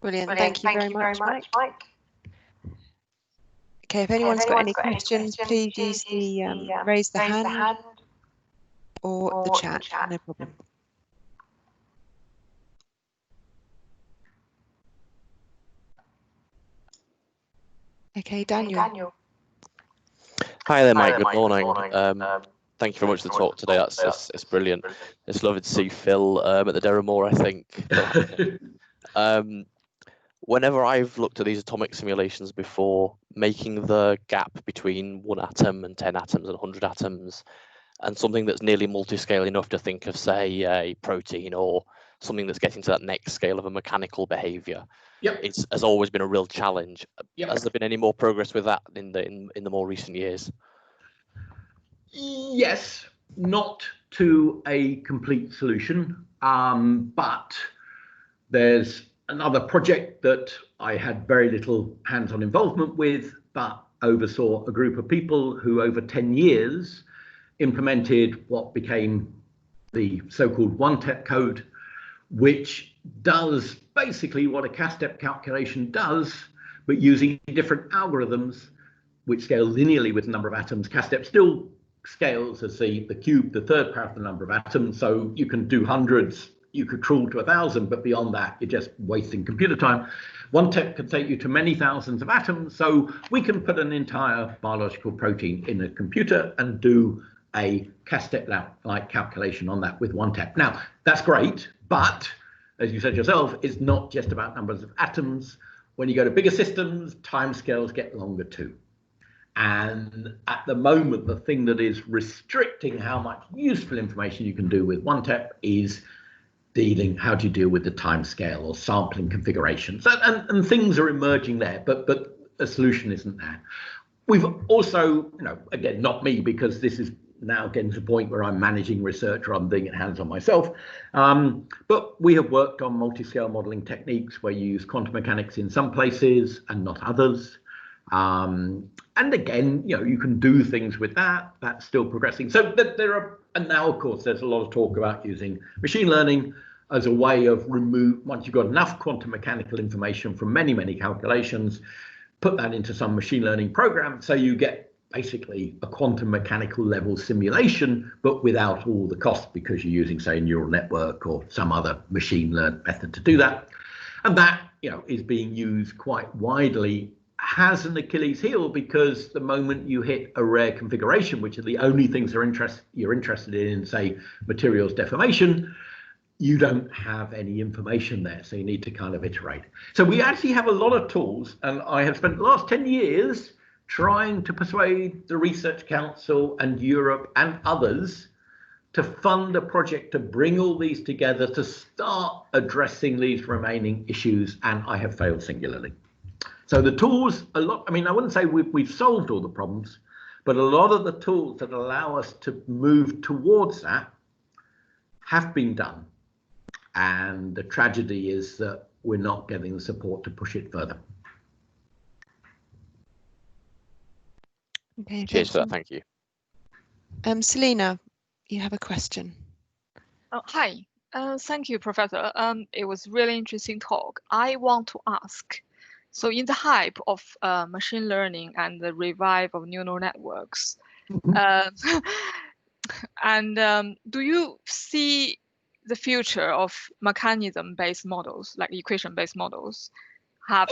A: Brilliant. Thank you very much, Mike. Okay, if anyone's got any questions, please use the raise the hand or the chat, no problem. Okay, Daniel.
D: Hi there, Mike. Good morning. Thank you very much for the talk today. It's brilliant. It's lovely to see Phil at the Deramore, I think. Whenever I've looked at these atomic simulations before, making the gap between 1 atom and 10 atoms and 100 atoms and something that's nearly multi-scale enough to think of, say, a protein or something that's getting to that next scale of a mechanical behavior.
C: Yep.
D: Has always been a real challenge.
C: Yep.
D: Has there been any more progress with that in the more recent years?
C: Yes, not to a complete solution, but there's another project that I had very little hands-on involvement with, but oversaw a group of people who over 10 years implemented what became the so-called one-step code, which does basically what a CASTEP calculation does, but using different algorithms which scale linearly with the number of atoms. CASTEP still scales as the cube, the third power of the number of atoms, so you can do hundreds, you could crawl to 1,000, but beyond that, you're just wasting computer time. One-step can take you to many thousands of atoms, so we can put an entire biological protein in a computer and do a CASTEP-like calculation on that with one-step. Now, that's great, but as you said yourself, it's not just about numbers of atoms. When you go to bigger systems, timescales get longer too. And at the moment, the thing that is restricting how much useful information you can do with one-step is how do you deal with the time scale or sampling configurations, and things are emerging there, but a solution isn't there. We've also, again, not me, because this is now getting to the point where I'm managing research rather than doing it hands-on myself, but we have worked on multi-scale modeling techniques where you use quantum mechanics in some places and not others. And again, you can do things with that. That's still progressing. So and now, of course, there's a lot of talk about using machine learning as a way of once you've got enough quantum mechanical information from many, many calculations, put that into some machine learning program, so you get basically a quantum mechanical level simulation, but without all the cost, because you're using, say, a neural network or some other machine learned method to do that. And that, is being used quite widely. Has an Achilles heel, because the moment you hit a rare configuration, which are the only things you're interested in, say, materials deformation, you don't have any information there, so you need to kind of iterate. So we actually have a lot of tools, and I have spent the last 10 years trying to persuade the Research Council and Europe and others to fund a project to bring all these together to start addressing these remaining issues, and I have failed singularly. So the tools, I wouldn't say we've solved all the problems, but a lot of the tools that allow us to move towards that have been done. And the tragedy is that we're not getting the support to push it further.
A: Okay,
D: cheers for that. Thank you.
A: Selena, you have a question.
E: Hi. Thank you, Professor. It was really interesting talk. I want to ask, so in the hype of machine learning and the revive of neural networks, do you see the future of mechanism-based models, like equation-based models, have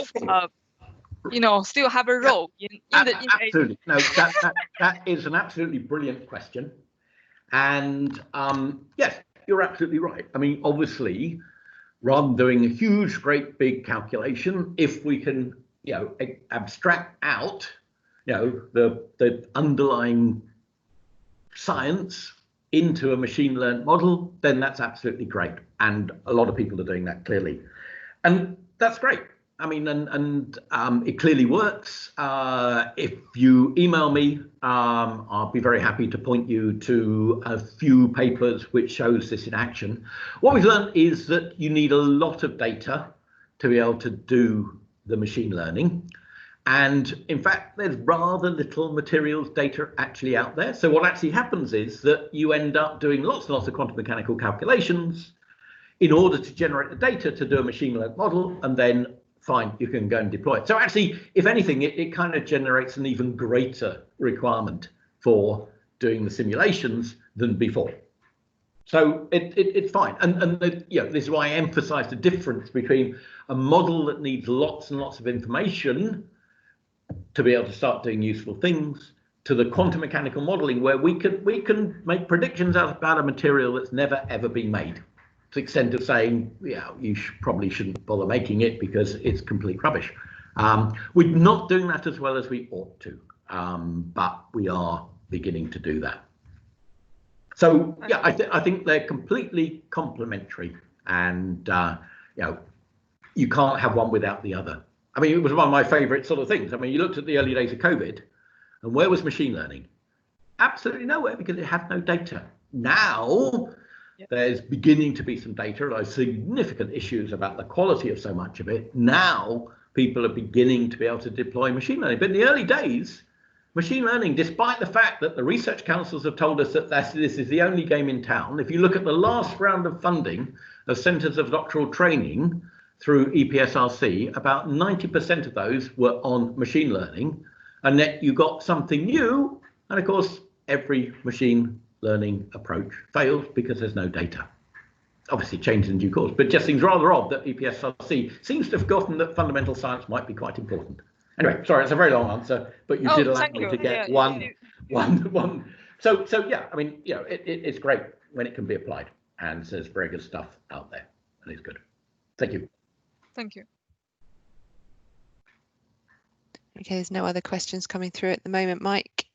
E: still have a role in the
C: absolutely. No, that is an absolutely brilliant question, and yes, you're absolutely right. I mean, obviously, rather than doing a huge, great, big calculation, if we can, abstract out, the underlying science into a machine learned model, then that's absolutely great. And a lot of people are doing that, clearly. And that's great. I mean, and it clearly works. If you email me, I'll be very happy to point you to a few papers which shows this in action. What we've learned is that you need a lot of data to be able to do the machine learning. And in fact, there's rather little materials data actually out there. So what actually happens is that you end up doing lots and lots of quantum mechanical calculations in order to generate the data to do a machine learned model, and then fine, you can go and deploy it. So actually, if anything, it kind of generates an even greater requirement for doing the simulations than before. So it's fine. And this is why I emphasize the difference between a model that needs lots and lots of information to be able to start doing useful things, to the quantum mechanical modeling where we can make predictions about a material that's never ever been made, to the extent of saying, you probably shouldn't bother making it because it's complete rubbish. We're not doing that as well as we ought to, but we are beginning to do that. So yeah, I think they're completely complementary, and you can't have one without the other. I mean, it was one of my favorite sort of things. I mean, you looked at the early days of COVID, and where was machine learning? Absolutely nowhere, because it had no data. Now there's beginning to be some data, and there's significant issues about the quality of so much of it. Now people are beginning to be able to deploy machine learning. But in the early days, machine learning, despite the fact that the research councils have told us that this is the only game in town, if you look at the last round of funding of centres of doctoral training through EPSRC, about 90% of those were on machine learning, and yet you got something new, and of course every machine learning approach fails because there's no data. Obviously changed in due course, but just seems rather odd that EPSRC seems to have forgotten that fundamental science might be quite important. Anyway, sorry, it's a very long answer, but you did allow me to get one. So yeah, I mean, it's great when it can be applied, and there's very good stuff out there, and it's good. Thank you.
E: Thank you.
A: Okay, there's no other questions coming through at the moment, Mike.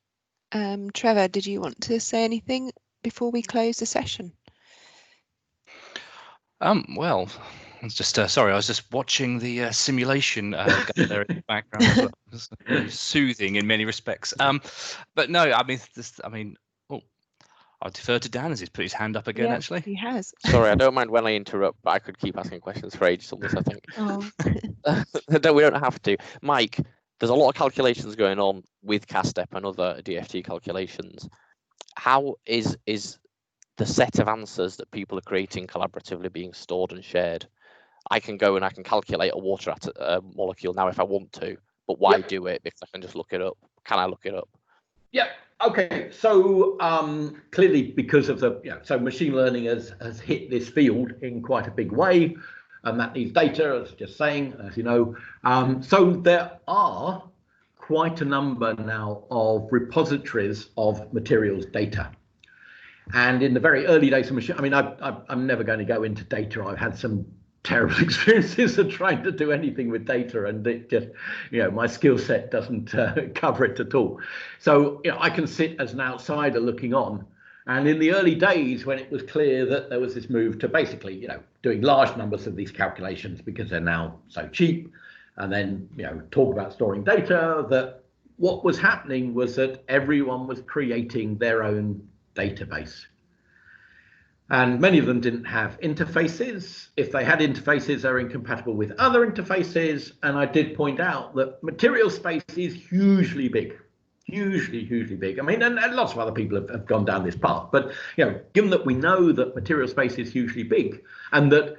A: Trevor, did you want to say anything before we close the session?
B: Well, I was just sorry, I was just watching the simulation there in the background as well. It was very soothing in many respects. But no, I mean, I'll defer to Dan as he's put his hand up again. Actually,
A: he has.
D: Sorry, I don't mind when I interrupt, but I could keep asking questions for ages on this, I think.
A: Oh.
D: No, we don't have to. Mike, there's a lot of calculations going on with CASTEP and other DFT calculations. How is the set of answers that people are creating collaboratively being stored and shared? I can go and I can calculate a water molecule now if I want to, but why do it? Because I can just look it up. Can I look it up?
C: Yeah. Okay. So clearly, because of so machine learning has hit this field in quite a big way, and that needs data, as I was just saying, as you know. So there are quite a number now of repositories of materials data. And in the very early days of machine, I mean, I'm never going to go into data. I've had some terrible experiences of trying to do anything with data, and it just, my skill set doesn't cover it at all. So, I can sit as an outsider looking on. And in the early days, when it was clear that there was this move to basically, doing large numbers of these calculations because they're now so cheap, and then, talk about storing data, that what was happening was that everyone was creating their own database. And many of them didn't have interfaces. If they had interfaces, they were incompatible with other interfaces. And I did point out that material space is hugely big, hugely big. I mean, and lots of other people have gone down this path. But, given that we know that material space is hugely big, and that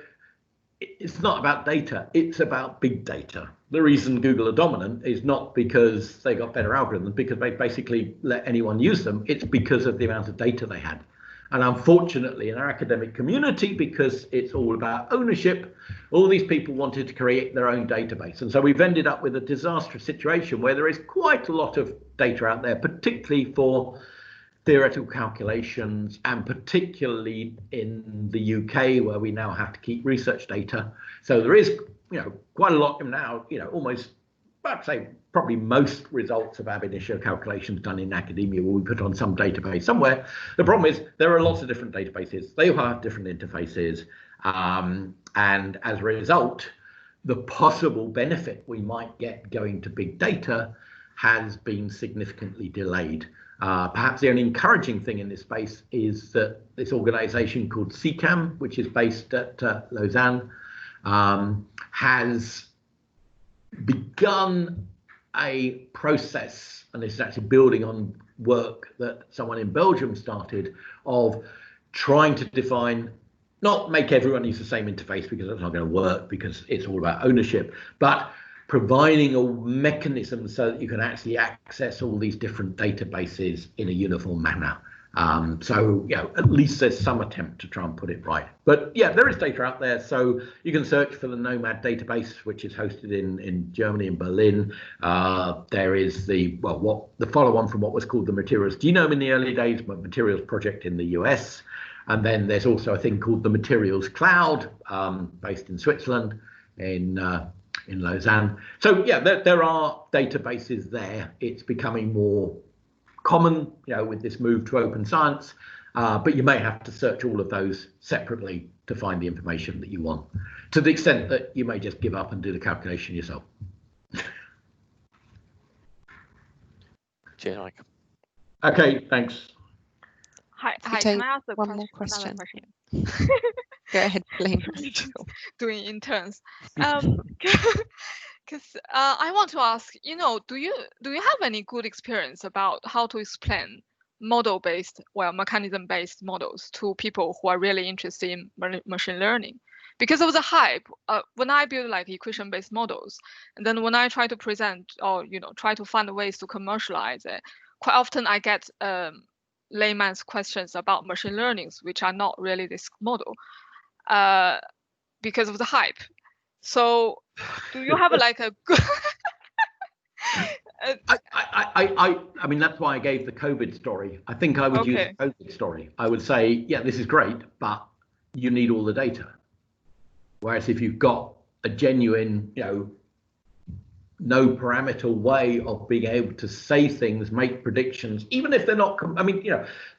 C: it's not about data, it's about big data. The reason Google are dominant is not because they got better algorithms, because they basically let anyone use them. It's because of the amount of data they had. And unfortunately, in our academic community, because it's all about ownership, all these people wanted to create their own database. And so we've ended up with a disastrous situation where there is quite a lot of data out there, particularly for theoretical calculations, and particularly in the UK, where we now have to keep research data. So there is, quite a lot now, almost, I'd say, probably most results of ab initio calculations done in academia will be put on some database somewhere. The problem is there are lots of different databases. They all have different interfaces. And as a result, the possible benefit we might get going to big data has been significantly delayed. Perhaps the only encouraging thing in this space is that this organization called CCAM, which is based at Lausanne, has begun a process, and this is actually building on work that someone in Belgium started, of trying to define, not make everyone use the same interface, because that's not going to work, because it's all about ownership, but providing a mechanism so that you can actually access all these different databases in a uniform manner. So, at least there's some attempt to try and put it right. But yeah, there is data out there. So you can search for the Nomad database, which is hosted in Germany, in Berlin. There is the follow-on from what was called the Materials Genome in the early days, but Materials Project in the US. And then there's also a thing called the Materials Cloud, based in Switzerland, in Lausanne. So yeah, there are databases there. It's becoming more common, with this move to open science, but you may have to search all of those separately to find the information that you want, to the extent that you may just give up and do the calculation yourself.
D: Cheers, Mike.
C: Okay, thanks.
E: Hi,
A: take
E: can I ask a
A: one more
E: question?
A: question? Go ahead, Pauline.
E: Doing interns. Because I want to ask, do you have any good experience about how to explain model-based, mechanism-based models to people who are really interested in machine learning? Because of the hype, when I build like equation-based models, and then when I try to present or try to find ways to commercialize it, quite often I get layman's questions about machine learnings, which are not really this model, because of the hype. So, do you have like a good?
C: I mean, that's why I gave the COVID story. I think I would use the COVID story. I would say, yeah, this is great, but you need all the data. Whereas if you've got a genuine, no parameter way of being able to say things, make predictions, even if they're not, I mean,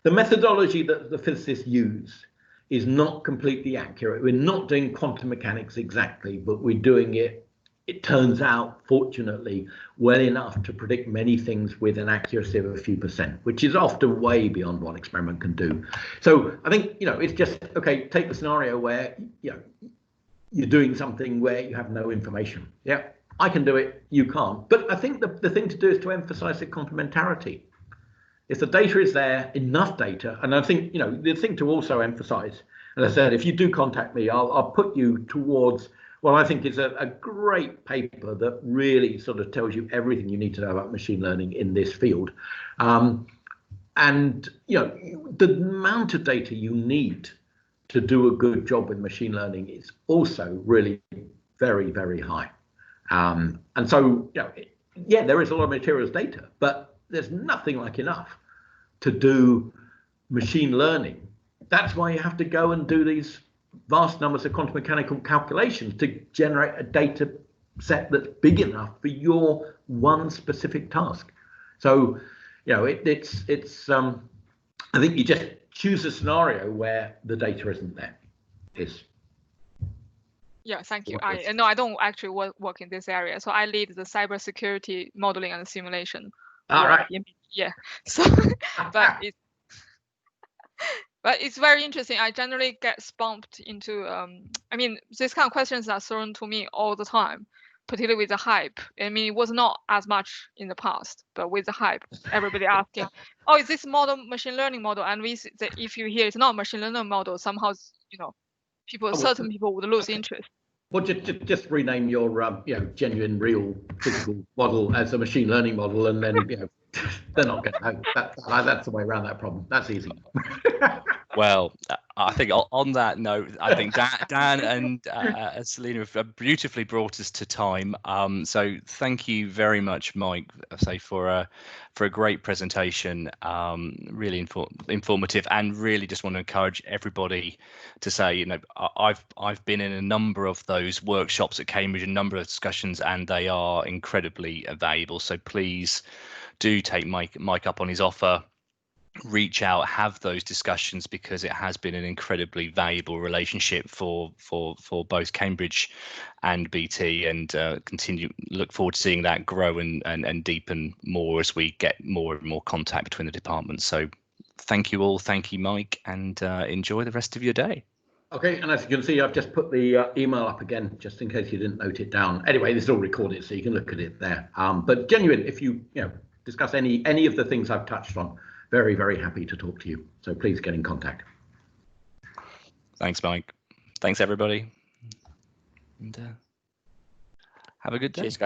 C: the methodology that the physicists use is not completely accurate. We're not doing quantum mechanics exactly, but we're doing it, it turns out, fortunately, well enough to predict many things with an accuracy of a few %, which is often way beyond what experiment can do. So I think, it's just, okay, take the scenario where, you're doing something where you have no information. Yeah, I can do it, you can't. But I think the thing to do is to emphasize the complementarity. If the data is there, enough data, and I think, the thing to also emphasize, as I said, if you do contact me, I'll put you towards what I think is a great paper that really sort of tells you everything you need to know about machine learning in this field. And, the amount of data you need to do a good job with machine learning is also really very, very high. And so, yeah, there is a lot of materials data, but there's nothing like enough to do machine learning. That's why you have to go and do these vast numbers of quantum mechanical calculations to generate a data set that's big enough for your one specific task. So, it's I think you just choose a scenario where the data isn't there.
E: Yeah, thank you. I don't actually work in this area, so I lead the cybersecurity modeling and simulation.
C: All right.
E: Yeah. So, but it's very interesting. I generally get bumped into. I mean, these kind of questions are thrown to me all the time, particularly with the hype. I mean, it was not as much in the past, but with the hype, everybody asking, "Oh, is this model machine learning model?" And if you hear it's not machine learning model, somehow certain people would lose interest.
C: Well, just rename your genuine, real, physical model as a machine learning model, and then they're not going to know. That's the way around that problem. That's easy.
B: Well, I think on that note, I think Dan and Selena have beautifully brought us to time. So thank you very much, Mike, for a great presentation. Really informative, and really just want to encourage everybody to say, I've been in a number of those workshops at Cambridge, a number of discussions, and they are incredibly valuable. So please do take Mike up on his offer. Reach out, have those discussions, because it has been an incredibly valuable relationship for both Cambridge and BT, and look forward to seeing that grow and deepen more as we get more and more contact between the departments. So thank you all, thank you, Mike, and enjoy the rest of your day.
C: Okay, and as you can see, I've just put the email up again, just in case you didn't note it down. Anyway, this is all recorded, so you can look at it there. But genuine, if you discuss any of the things I've touched on, very, very happy to talk to you. So please get in contact.
B: Thanks, Mike. Thanks, everybody. And have a good day.
D: Cheers, guys.